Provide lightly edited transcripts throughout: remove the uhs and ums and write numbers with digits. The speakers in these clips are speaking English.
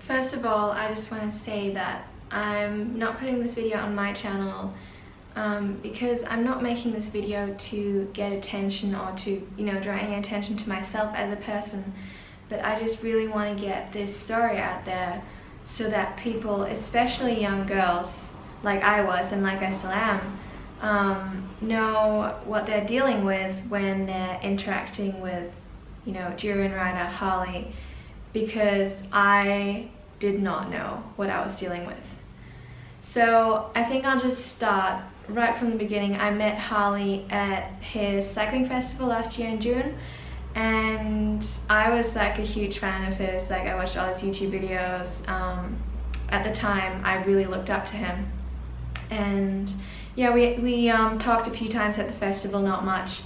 First of all, I just want to say that I'm not putting this video on my channel because I'm not making this video to get attention or to, draw any attention to myself as a person, but I just really want to get this story out there so that people, especially young girls like I was and like I still am, know what they're dealing with when they're interacting with, Duran rider Harley, because I did not know what I was dealing with. So I think I'll just start right from the beginning. I met Harley at his cycling festival last year in June, and I was like a huge fan of his. Like, I watched all his YouTube videos. At the time, I really looked up to him, and yeah, we talked a few times at the festival, not much.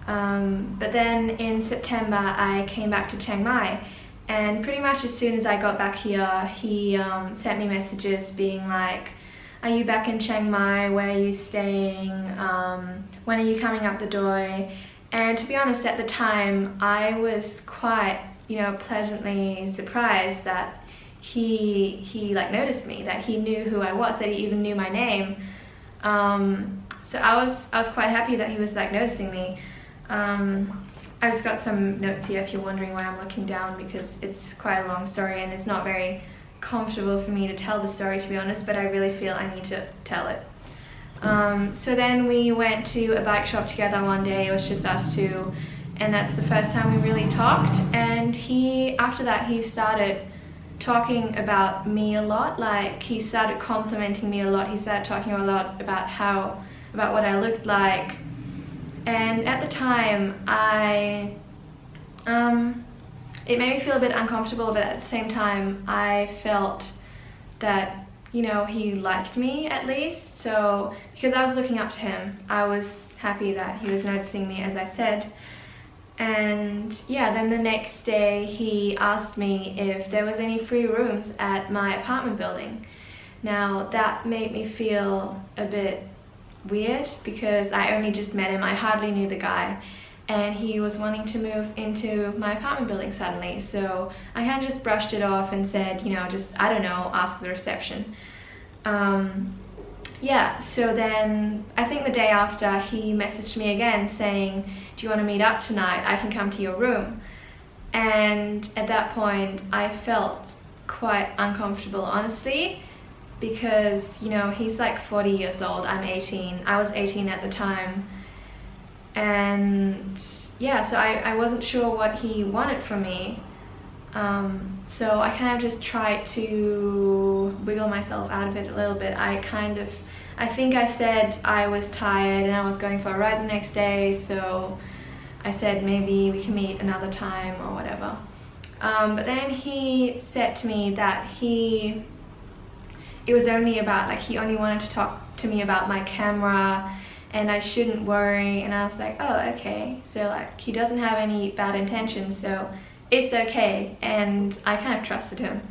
But then in September, I came back to Chiang Mai, and pretty much as soon as I got back here, he sent me messages being like, "Are you back in Chiang Mai? Where are you staying? When are you coming up the Doi?" And to be honest, at the time, I was quite, pleasantly surprised that he like noticed me, that he knew who I was, that he even knew my name. So I was quite happy that he was like noticing me. I just got some notes here if you're wondering why I'm looking down, because it's quite a long story and it's not very comfortable for me to tell the story, to be honest, but I really feel I need to tell it. So then we went to a bike shop together one day. It was just us two, and that's the first time we really talked. And after that he started talking about me a lot. Like, he started complimenting me a lot. He started talking a lot about what I looked like. And at the time, it made me feel a bit uncomfortable, but at the same time, I felt that, he liked me at least. So, because I was looking up to him, I was happy that he was noticing me, as I said. And yeah, then the next day, he asked me if there was any free rooms at my apartment building. Now, that made me feel a bit weird because I only just met him. I hardly knew the guy, and he was wanting to move into my apartment building suddenly. So I kind of just brushed it off and said, just, I don't know, ask the reception. Yeah, so then I think the day after, he messaged me again saying, "Do you want to meet up tonight? I can come to your room." And at that point I felt quite uncomfortable, honestly, because he's like 40 years old, I'm 18, I was 18 at the time, and yeah, so I wasn't sure what he wanted from me. So I kind of just tried to wiggle myself out of it a little bit. I think I said I was tired and I was going for a ride the next day, so I said maybe we can meet another time or whatever. But then he said to me that it was only about, like, he only wanted to talk to me about my camera and I shouldn't worry. And I was like, oh, okay. So like, he doesn't have any bad intentions, so it's okay. And I kind of trusted him.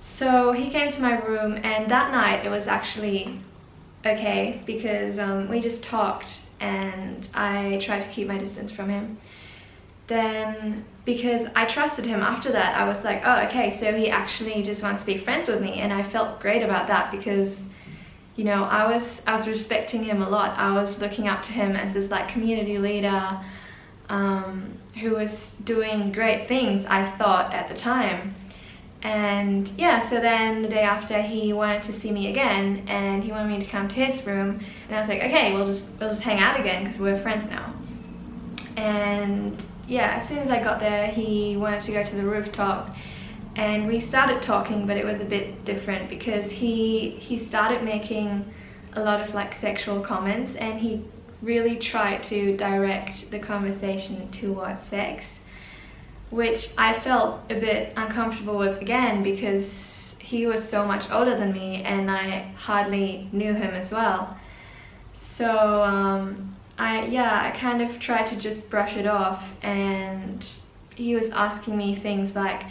So he came to my room, and that night it was actually okay because we just talked and I tried to keep my distance from him. Then, because I trusted him after that, I was like, oh, okay, so he actually just wants to be friends with me, and I felt great about that because, I was respecting him a lot. I was looking up to him as this like community leader who was doing great things, I thought, at the time. And yeah, so then the day after, he wanted to see me again, and he wanted me to come to his room, and I was like, okay, we'll just hang out again because we're friends now. And yeah, as soon as I got there, he wanted to go to the rooftop, and we started talking, but it was a bit different because he started making a lot of like sexual comments, and he really tried to direct the conversation towards sex, which I felt a bit uncomfortable with again because he was so much older than me and I hardly knew him as well. So I kind of tried to just brush it off, and he was asking me things like,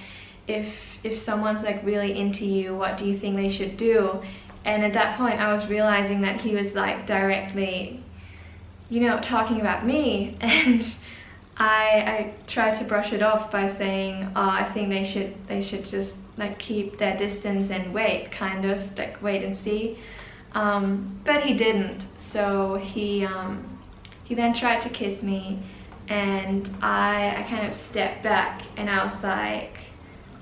if someone's like really into you, what do you think they should do? And at that point I was realizing that he was like directly, talking about me, and I tried to brush it off by saying, oh, I think they should just like keep their distance and wait, kind of like wait and see. But he didn't. So he then tried to kiss me, and I kind of stepped back, and I was like,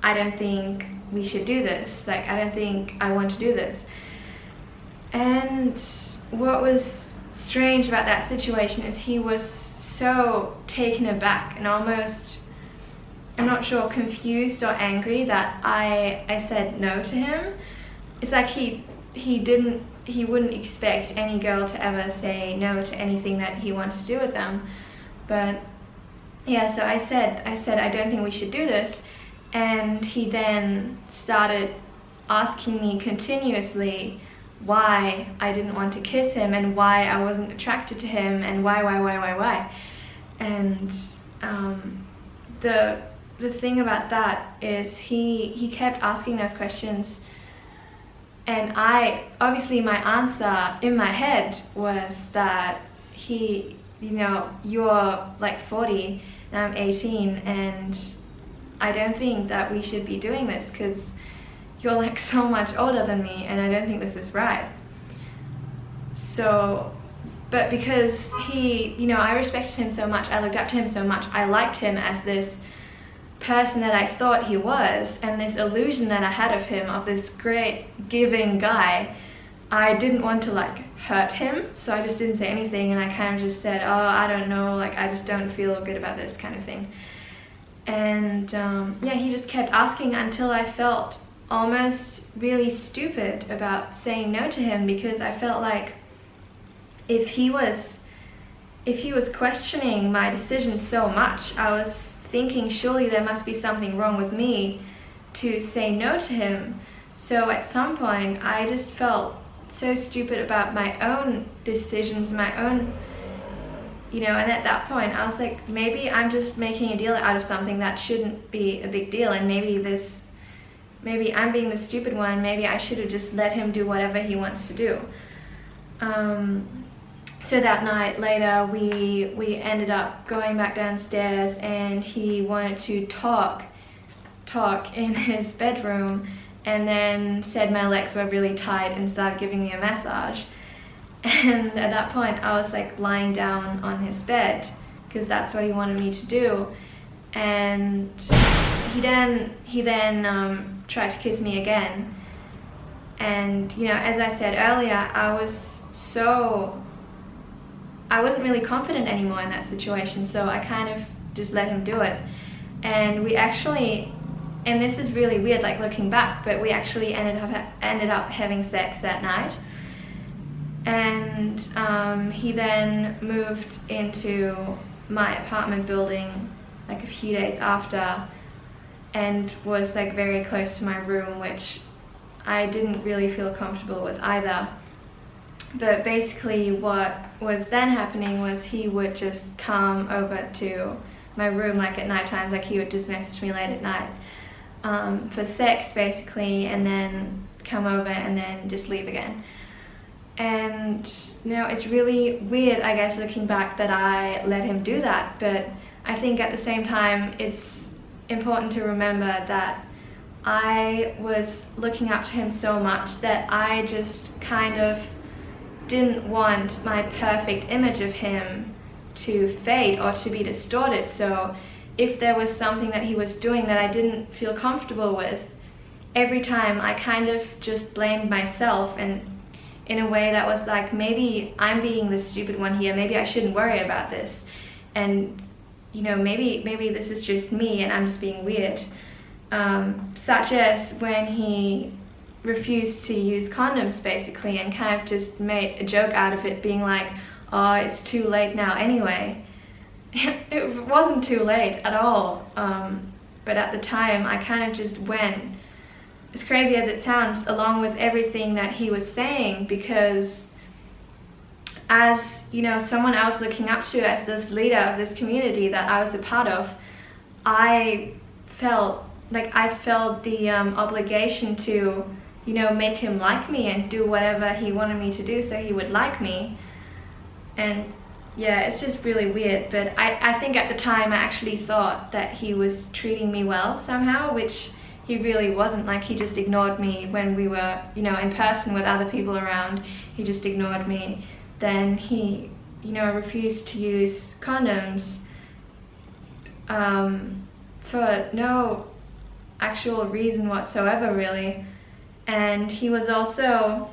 I don't think we should do this. Like, I don't think I want to do this. And what was strange about that situation is he was so taken aback and almost, I'm not sure, confused or angry that I said no to him. It's like he wouldn't expect any girl to ever say no to anything that he wants to do with them. But yeah, so I said I don't think we should do this, and he then started asking me continuously why I didn't want to kiss him and why I wasn't attracted to him and why. And the thing about that is he kept asking those questions, and obviously my answer in my head was that you're like 40 and I'm 18, and I don't think that we should be doing this because you're like so much older than me, and I don't think this is right. So, but because I respected him so much, I looked up to him so much, I liked him as this person that I thought he was, and this illusion that I had of him, of this great giving guy, I didn't want to like hurt him, so I just didn't say anything, and I kind of just said, oh, I don't know, like I just don't feel good about this kind of thing. And yeah, he just kept asking until I felt almost really stupid about saying no to him, because I felt like if he was questioning my decision so much, I was thinking surely there must be something wrong with me to say no to him. So at some point I just felt so stupid about my own decisions, my own, and at that point I was like, maybe I'm just making a deal out of something that shouldn't be a big deal, and maybe I'm being the stupid one. Maybe I should have just let him do whatever he wants to do. So that night later, we ended up going back downstairs, and he wanted to talk in his bedroom, and then said my legs were really tight and started giving me a massage. And at that point I was like lying down on his bed because that's what he wanted me to do. And he then tried to kiss me again, and as I said earlier, I wasn't really confident anymore in that situation, so I kind of just let him do it. And we actually, and this is really weird like looking back, but we actually ended up having sex that night. And he then moved into my apartment building like a few days after, and was like very close to my room, which I didn't really feel comfortable with either. But basically what was then happening was he would just come over to my room like at night times, like he would just message me late at night for sex basically, and then come over and then just leave again. And it's really weird, I guess, looking back that I let him do that, but I think at the same time it's important to remember that I was looking up to him so much that I just kind of didn't want my perfect image of him to fade or to be distorted. So if there was something that he was doing that I didn't feel comfortable with, every time I kind of just blamed myself, and in a way that was like, maybe I'm being the stupid one here, maybe I shouldn't worry about this, and maybe this is just me and I'm just being weird. Such as when he refused to use condoms basically, and kind of just made a joke out of it, being like, oh, it's too late now anyway. It wasn't too late at all, but at the time I kind of just went, as crazy as it sounds, along with everything that he was saying, because as someone I was looking up to, as this leader of this community that I was a part of, I felt the obligation to make him like me and do whatever he wanted me to do so he would like me. And yeah, it's just really weird. But I think at the time I actually thought that he was treating me well somehow, which he really wasn't. Like, he just ignored me when we were, you know, in person with other people around. He just ignored me. Then he, you know, refused to use condoms for no actual reason whatsoever, really. And he was also,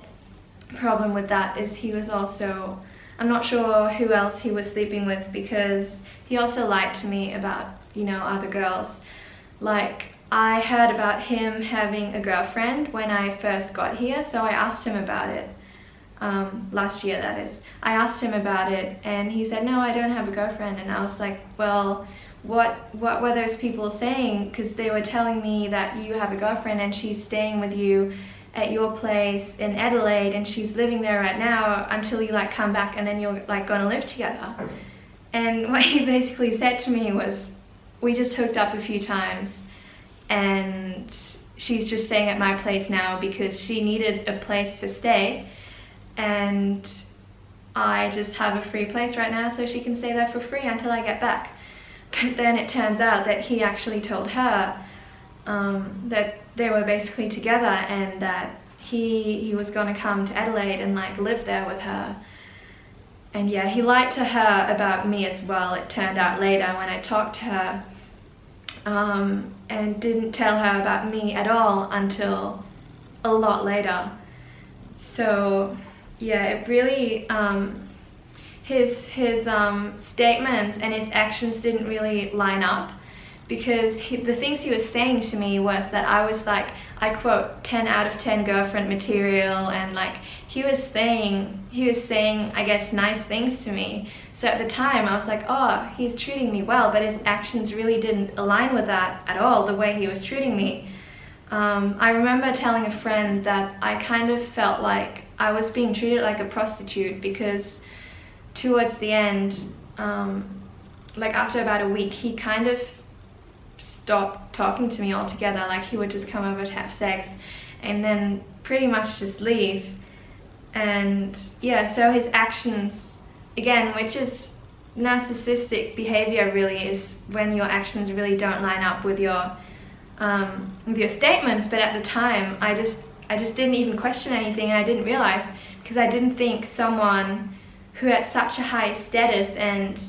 problem with that is he was also, I'm not sure who else he was sleeping with, because he also lied to me about, you know, other girls. Like, I heard about him having a girlfriend when I first got here, so I asked him about it. Last year, that is. I asked him about it, and he said, no, I don't have a girlfriend. And I was like, well, what were those people saying? Because they were telling me that you have a girlfriend and she's staying with you at your place in Adelaide, and she's living there right now until you like come back, and then you're like gonna live together. And what he basically said to me was, we just hooked up a few times and she's just staying at my place now because she needed a place to stay, and I just have a free place right now so she can stay there for free until I get back. But then it turns out that he actually told her that they were basically together, and that he was going to come to Adelaide and like live there with her. And yeah, he lied to her about me as well, it turned out later when I talked to her, and didn't tell her about me at all until a lot later. So yeah, it really, his statements and his actions didn't really line up, because the things he was saying to me was that I was like, I quote, 10 out of 10 girlfriend material, and like he was saying I guess nice things to me. So at the time I was like, oh, he's treating me well, but his actions really didn't align with that at all, the way he was treating me. I remember telling a friend that I kind of felt like I was being treated like a prostitute, because towards the end, like after about a week, he kind of stopped talking to me altogether. Like, he would just come over to have sex and then pretty much just leave. And yeah, so his actions, again, which is narcissistic behavior really, is when your actions really don't line up with your statements. But at the time I just didn't even question anything, and I didn't realize, because I didn't think someone who had such a high status and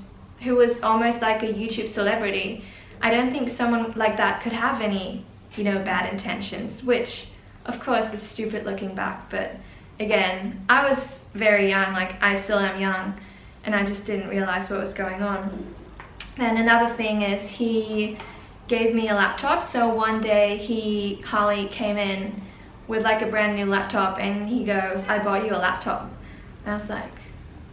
who was almost like a YouTube celebrity, I don't think someone like that could have any, you know, bad intentions, which of course is stupid looking back. But again, I was very young, like I still am young, and I just didn't realize what was going on. And another thing is, he gave me a laptop. So one day Harley came in with like a brand new laptop, and he goes, I bought you a laptop. And I was like,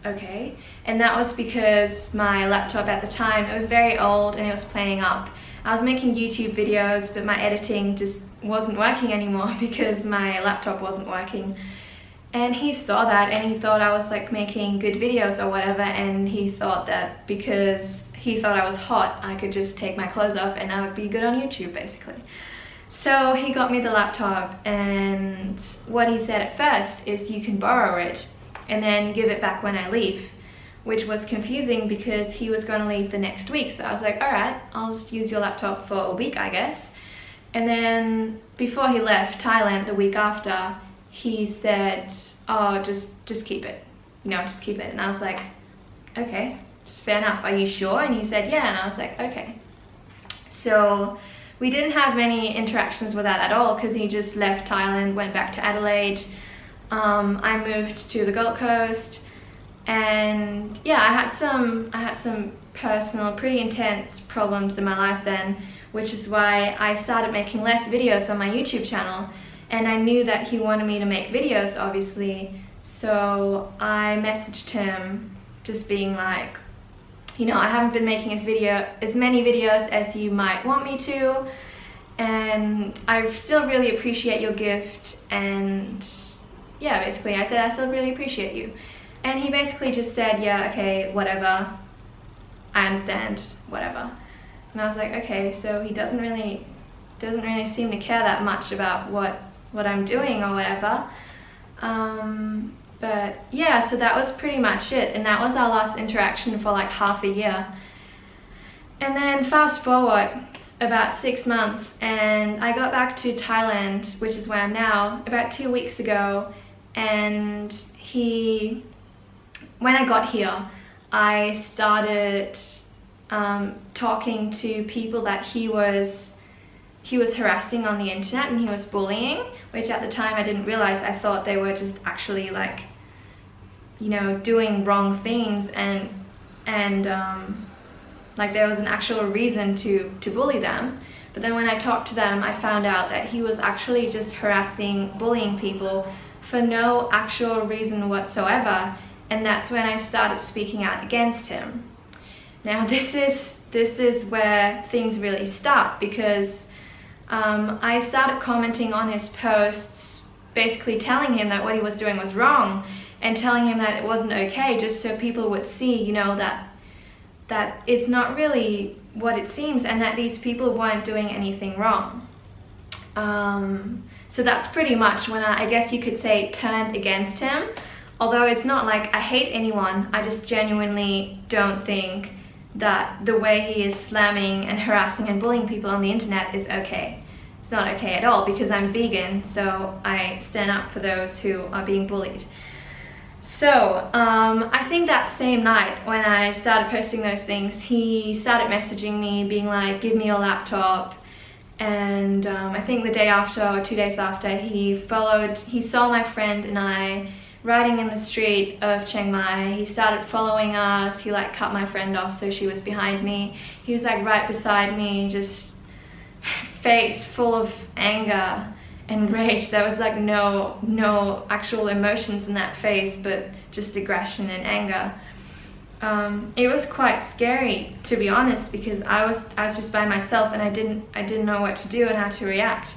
okay. And that was because my laptop at the time, it was very old and it was playing up. I was making YouTube videos, but my editing just wasn't working anymore because my laptop wasn't working. And he saw that, and he thought I was like making good videos or whatever, and he thought that because he thought I was hot, I could just take my clothes off and I would be good on YouTube, basically. So he got me the laptop, and what he said at first is, you can borrow it and then give it back when I leave, which was confusing because he was going to leave the next week. So I was like, all right, I'll just use your laptop for a week, I guess. And then before he left Thailand the week after, he said, oh, just keep it, you know, just keep it. And I was like, okay, fair enough, are you sure? And he said, yeah. And I was like, okay. So we didn't have many interactions with that at all, because he just left Thailand, went back to Adelaide. I moved to the Gold Coast, and yeah, I had some personal, pretty intense problems in my life then, which is why I started making less videos on my YouTube channel. And I knew that he wanted me to make videos, obviously, so I messaged him just being like, you know, I haven't been making as many videos as you might want me to, and I still really appreciate your gift. And yeah, basically I said, I still really appreciate you. And he basically just said, yeah, okay, whatever, I understand, whatever. And I was like, okay, so he doesn't really seem to care that much about what I'm doing or whatever. But yeah, so that was pretty much it, and that was our last interaction for like half a year. And then fast forward about 6 months, and I got back to Thailand, which is where I'm now, about 2 weeks ago. And when I got here, I started talking to people that he was harassing on the internet, and he was bullying, which at the time I didn't realize. I thought they were just actually like, you know, doing wrong things, and like there was an actual reason to bully them. But then when I talked to them, I found out that he was actually just bullying people for no actual reason whatsoever. And that's when I started speaking out against him. Now this is where things really start, because I started commenting on his posts, basically telling him that what he was doing was wrong, and telling him that it wasn't okay, just so people would see, you know, that it's not really what it seems, and that these people weren't doing anything wrong. So that's pretty much when I guess you could say, turned against him. Although it's not like I hate anyone, I just genuinely don't think that the way he is slamming and harassing and bullying people on the internet is okay. It's not okay at all, because I'm vegan, so I stand up for those who are being bullied. So I think that same night when I started posting those things, he started messaging me being like, give me your laptop. And I think the day after or 2 days after, he saw my friend and I riding in the street of Chiang Mai. He started following us. He like cut my friend off so she was behind me. He was like right beside me, just face full of anger and rage. There was like no actual emotions in that face, but just aggression and anger. It was quite scary, to be honest, because I was just by myself, and I didn't know what to do and how to react.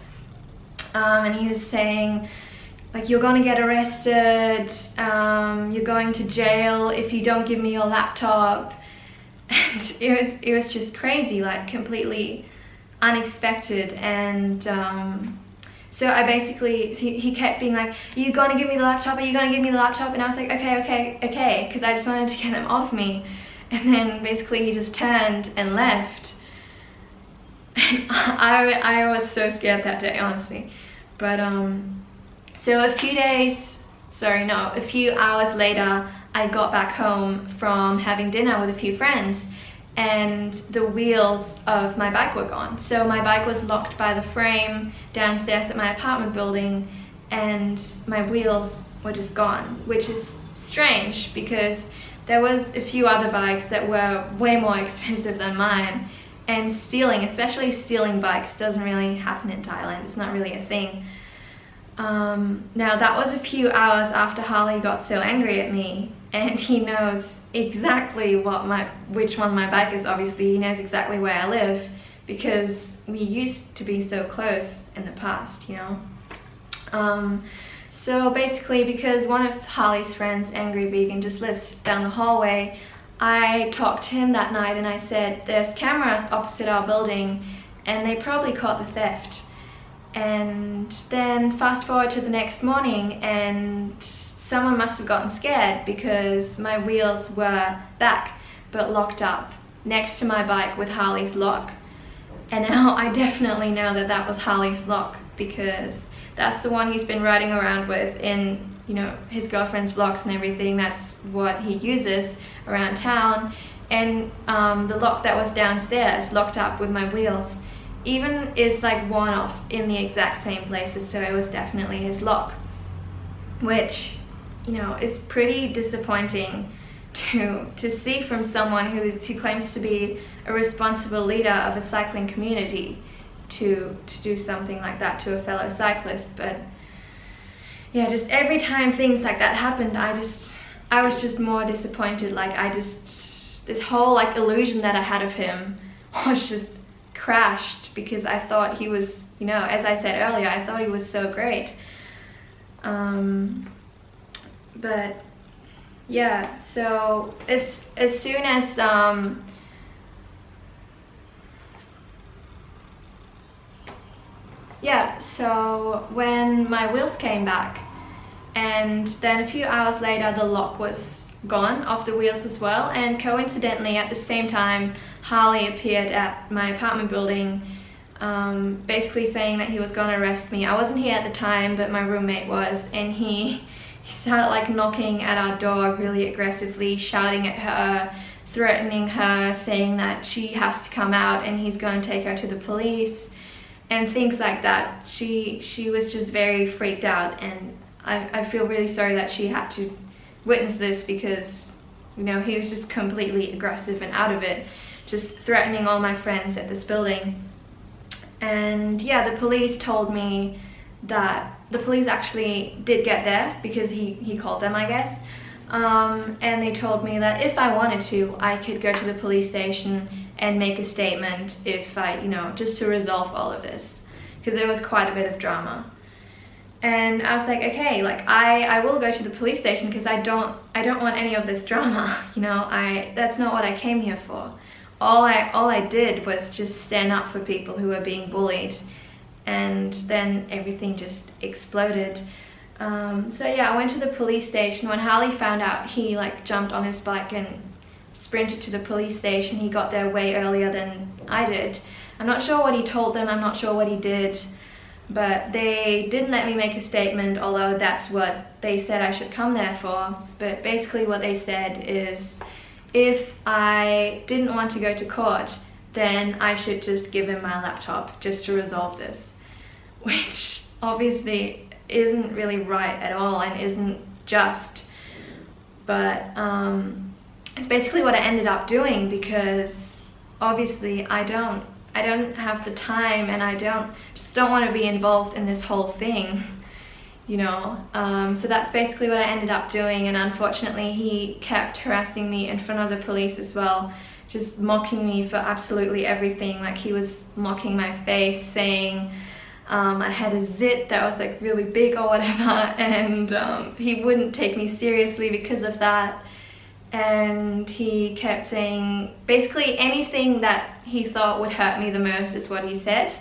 And he was saying, like, you're gonna get arrested, you're going to jail if you don't give me your laptop. And it was just crazy, like completely unexpected. And so I basically, he kept being like, are you gonna give me the laptop? Are you gonna give me the laptop? And I was like, okay, because I just wanted to get them off me. And then basically he just turned and left. And I was so scared that day, honestly. But so a few hours later, I got back home from having dinner with a few friends, and the wheels of my bike were gone. So my bike was locked by the frame downstairs at my apartment building, and my wheels were just gone, which is strange because there was a few other bikes that were way more expensive than mine, and especially stealing bikes, doesn't really happen in Thailand. It's not really a thing. Now that was a few hours after Harley got so angry at me, and he knows exactly which one my bike is. Obviously he knows exactly where I live, because we used to be so close in the past, you know. So basically, because one of Harley's friends, Angry Vegan, just lives down the hallway, I talked to him that night and I said, there's cameras opposite our building and they probably caught the theft. And then fast forward to the next morning, and someone must have gotten scared because my wheels were back but locked up next to my bike with Harley's lock. And now I definitely know that that was Harley's lock, because that's the one he's been riding around with in, you know, his girlfriend's vlogs and everything. That's what he uses around town. And the lock that was downstairs, locked up with my wheels, even is like worn off in the exact same places, so it was definitely his lock, which, you know, is pretty disappointing to see from someone who claims to be a responsible leader of a cycling community to do something like that to a fellow cyclist. But yeah, just every time things like that happened, I was just more disappointed. Like this whole like illusion that I had of him was just crashed, because I thought he was, you know, as I said earlier, I thought he was so great. But yeah, so as soon as yeah, so when my wheels came back, and then a few hours later the lock was gone off the wheels as well, and coincidentally at the same time Harley appeared at my apartment building, basically saying that he was gonna arrest me. I wasn't here at the time, but my roommate was, and he started like knocking at our door really aggressively, shouting at her, threatening her, saying that she has to come out and he's going to take her to the police and things like that. She was just very freaked out, and I feel really sorry that she had to witness this, because you know, he was just completely aggressive and out of it, just threatening all my friends at this building. And yeah, the police told me that the police actually did get there, because he called them, I guess, and they told me that if I wanted to, I could go to the police station and make a statement if I, you know, just to resolve all of this, because there was quite a bit of drama. And I was like, okay, like I will go to the police station, because I don't want any of this drama, you know. That's not what I came here for. All I did was just stand up for people who were being bullied, and then everything just exploded. So yeah, I went to the police station. When Harley found out, he like jumped on his bike and sprinted to the police station. He got there way earlier than I did. I'm not sure what he told them, I'm not sure what he did, but they didn't let me make a statement, although that's what they said I should come there for. But basically what they said is, if I didn't want to go to court, then I should just give him my laptop just to resolve this, which obviously isn't really right at all and isn't just. But it's basically what I ended up doing, because obviously I don't have the time, and I just don't want to be involved in this whole thing, you know. So that's basically what I ended up doing, and unfortunately he kept harassing me in front of the police as well, just mocking me for absolutely everything. Like, he was mocking my face, saying I had a zit that was like really big or whatever, and he wouldn't take me seriously because of that. And he kept saying basically anything that he thought would hurt me the most is what he said.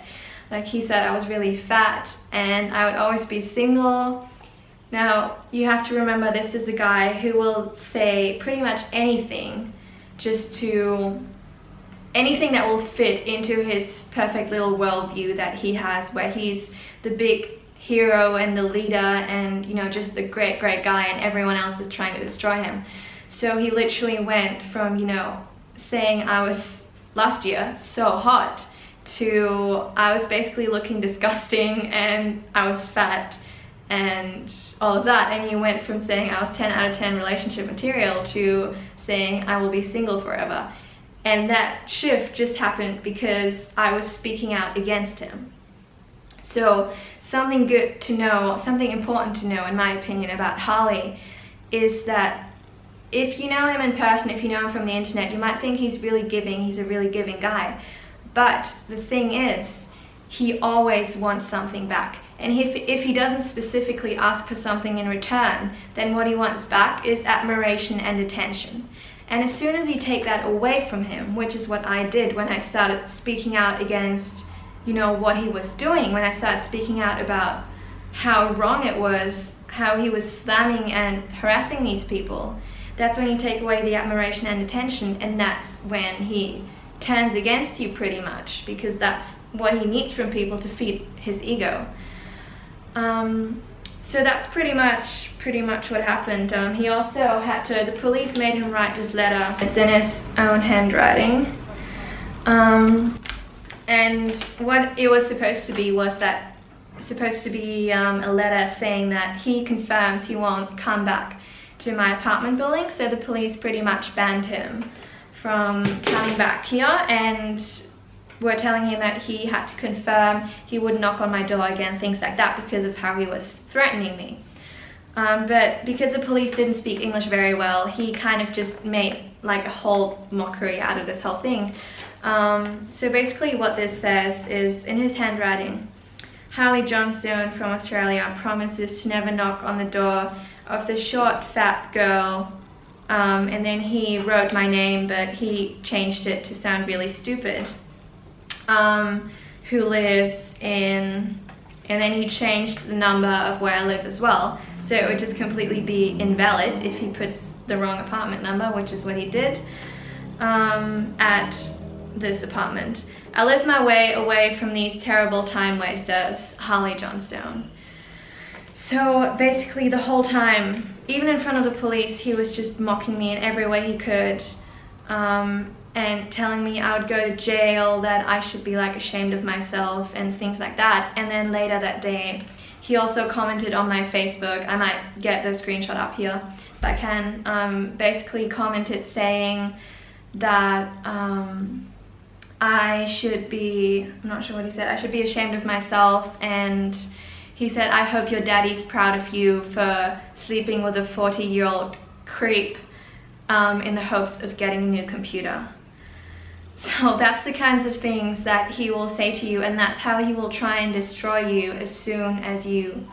Like, he said I was really fat and I would always be single. Now, you have to remember, this is a guy who will say pretty much anything, anything that will fit into his perfect little worldview that he has, where he's the big hero and the leader and, you know, just the great guy, and everyone else is trying to destroy him. So he literally went from, you know, saying I was, last year, so hot, to I was basically looking disgusting and I was fat and all of that. And you went from saying I was 10 out of 10 relationship material to saying I will be single forever. And that shift just happened because I was speaking out against him. So something good to know, something important to know in my opinion about Harley, is that if you know him in person, if you know him from the internet, you might think he's really giving, he's a really giving guy. But the thing is, he always wants something back. And if he doesn't specifically ask for something in return, then what he wants back is admiration and attention. And as soon as you take that away from him, which is what I did when I started speaking out against, you know, what he was doing, when I started speaking out about how wrong it was, how he was slamming and harassing these people, that's when you take away the admiration and attention, and that's when he turns against you pretty much, because that's what he needs from people to feed his ego. So that's pretty much what happened. He also had to, the police made him write this letter. It's in his own handwriting. And what it was supposed to be was that, a letter saying that he confirms he won't come back to my apartment building. So the police pretty much banned him from coming back here, and were telling him that he had to confirm he would knock on my door again, things like that, because of how he was threatening me. But because the police didn't speak English very well, he kind of just made like a whole mockery out of this whole thing. So basically what this says is, in his handwriting, Harley Johnstone from Australia promises to never knock on the door of the short fat girl, and then he wrote my name, but he changed it to sound really stupid, who lives in, and then he changed the number of where I live as well. So it would just completely be invalid if he puts the wrong apartment number, which is what he did at this apartment. I lived my way away from these terrible time wasters, Harley Johnstone. So basically the whole time, even in front of the police, he was just mocking me in every way he could, and telling me I would go to jail, that I should be like ashamed of myself and things like that. And then later that day, he also commented on my Facebook. I might get the screenshot up here if I can. Basically commented saying that I should be, I'm not sure what he said, I should be ashamed of myself, and he said, I hope your daddy's proud of you for sleeping with a 40-year-old creep in the hopes of getting a new computer. So that's the kinds of things that he will say to you, and that's how he will try and destroy you as soon as you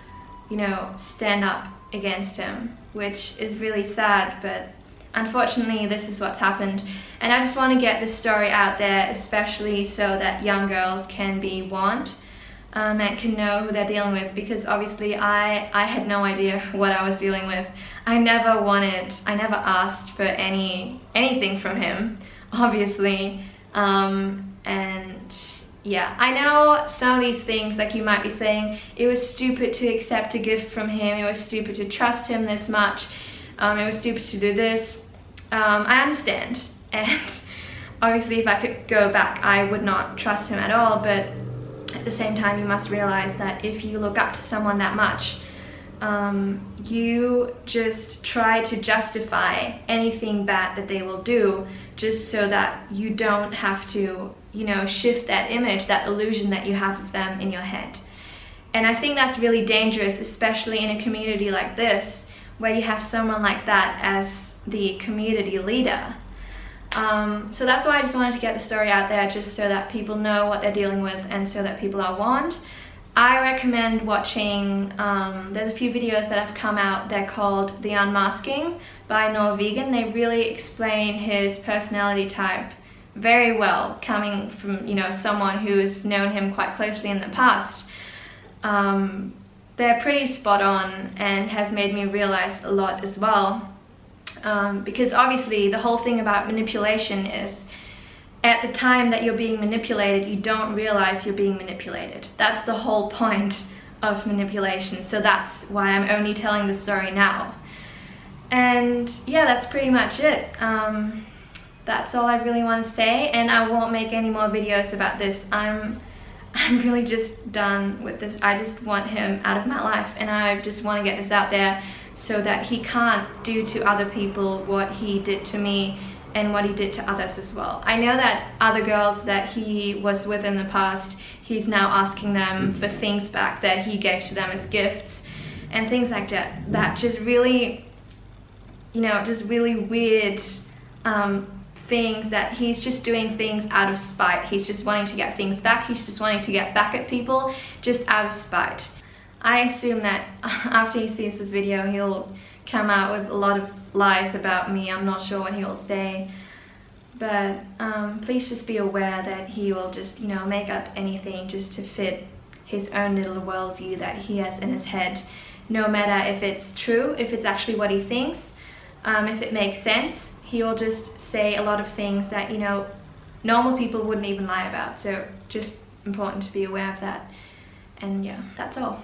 know, stand up against him, which is really sad, but unfortunately this is what's happened. And I just want to get this story out there, especially so that young girls can be warned and can know who they're dealing with, because obviously I had no idea what I was dealing with. I never asked for anything from him, obviously. And yeah, I know some of these things, like you might be saying, it was stupid to accept a gift from him, it was stupid to trust him this much, it was stupid to do this. I understand, and obviously if I could go back I would not trust him at all, but at the same time you must realize that if you look up to someone that much, you just try to justify anything bad that they will do, just so that you don't have to, you know, shift that image, that illusion that you have of them in your head. And I think that's really dangerous, especially in a community like this, where you have someone like that as the community leader. So that's why I just wanted to get the story out there, just so that people know what they're dealing with and so that people are warned. I recommend watching, there's a few videos that have come out, they're called The Unmasking by Norwegian. They really explain his personality type very well, coming from, you know, someone who's known him quite closely in the past. They're pretty spot on and have made me realize a lot as well. Because obviously the whole thing about manipulation is, at the time that you're being manipulated, you don't realize you're being manipulated. That's the whole point of manipulation. So that's why I'm only telling the story now. And yeah, that's pretty much it. That's all I really want to say, and I won't make any more videos about this. I'm really just done with this. I just want him out of my life, and I just want to get this out there so that he can't do to other people what he did to me and what he did to others as well. I know that other girls that he was with in the past, he's now asking them for things back that he gave to them as gifts and things like that. That just really, you know, just really weird things, that he's just doing things out of spite. He's just wanting to get things back. He's just wanting to get back at people just out of spite. I assume that after he sees this video, he'll come out with a lot of lies about me. I'm not sure what he'll say, but please just be aware that he will just, you know, make up anything just to fit his own little worldview that he has in his head, no matter if it's true, if it's actually what he thinks, if it makes sense. He will just say a lot of things that, you know, normal people wouldn't even lie about. So just important to be aware of that. And yeah, that's all.